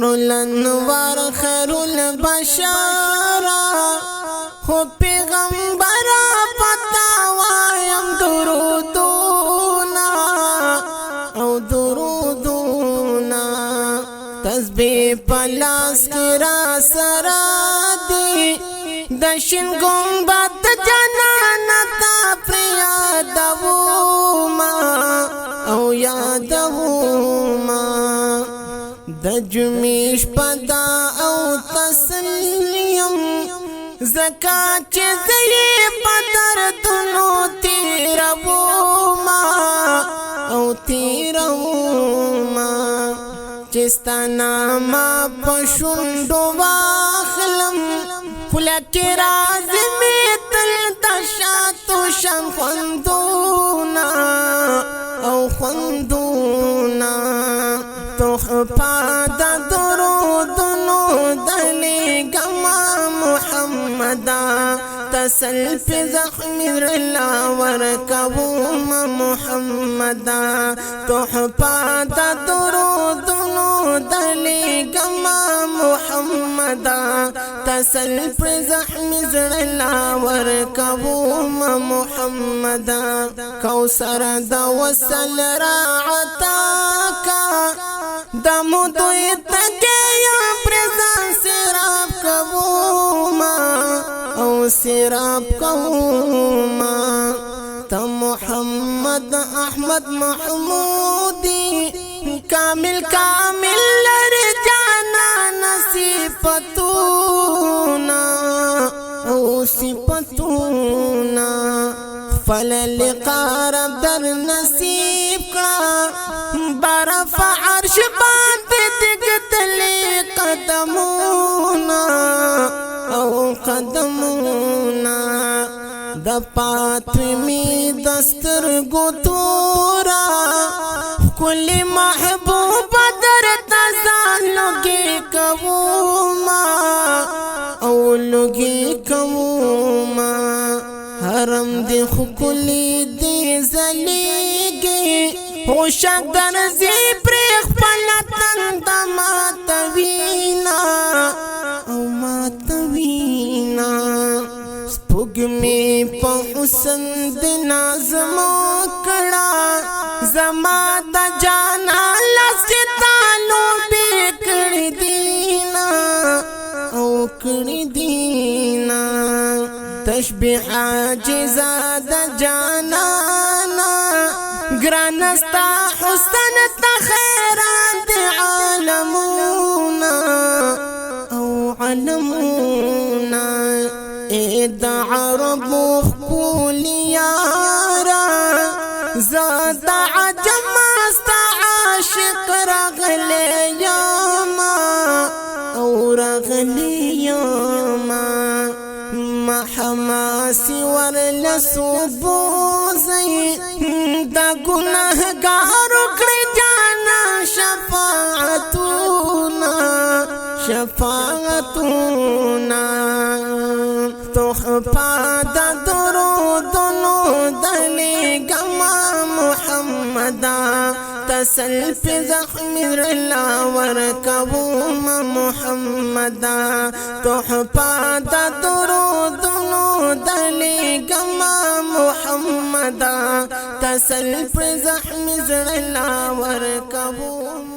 نور الانوار خیر البشر هو پیغمبر پتا وایم درودونا او درودونا تسبیح پلاس کرا سرا دی دشن گنبد جنانتا پریادوما او یادوما د جمیش پدا او تسلیم زکات چې زې پدر دونو تیروما او تیروما چې ستانا ما پښوندو واخلم پلک رازمی تل تشاتو شم خوندونا او خوندونا تحفا دا درودنو دلی گما محمدا تسل پی زخمی رلا ورکوم محمدا تحفا دا درودنو دلی گما محمدا تسل پی زخمی رلا ورکوم محمدا کوثر دا وصل راعتاکا دمو دوی تکیا پرزان سراب کبوما او سراب کبوما تا محمد احمد محمودی کامل کامل لرجانا نصیفتونا او صفتونا فللقا رب در نصیب کا برف عرش بات دگتلی قدمونا او قدمونا د پاتمی دستر گتورا کل محبوب در تزان لگی کبوما او لگی کبوما حرم دی خکلی دی زلیگی خوشک درزی پریخ پلتن دا ماتوینا او ماتوینا سپوگمی پا حسن دی نازمو کڑا زما دا جانا لسکتالو بیکڑی دینا او کڑی دینا تشبیح عاجزا دا جانانا گرانستا حسن تا خیرات عالمونا او علمونا اید عرب خکولی یارا زاد عجم استا عاشق رغلی یاما او رغلی یاما حماسی ورلسو بوزی دا گناہ گارو کری جانا شفاعتونا شفاعتونا تحفا دا درودنو دلی گما محمدا تسل پی زخمی رلا ورکوم محمدا تحفا دا درودنو دلی گما محمدا تسل پی زخمی رلا ورکوم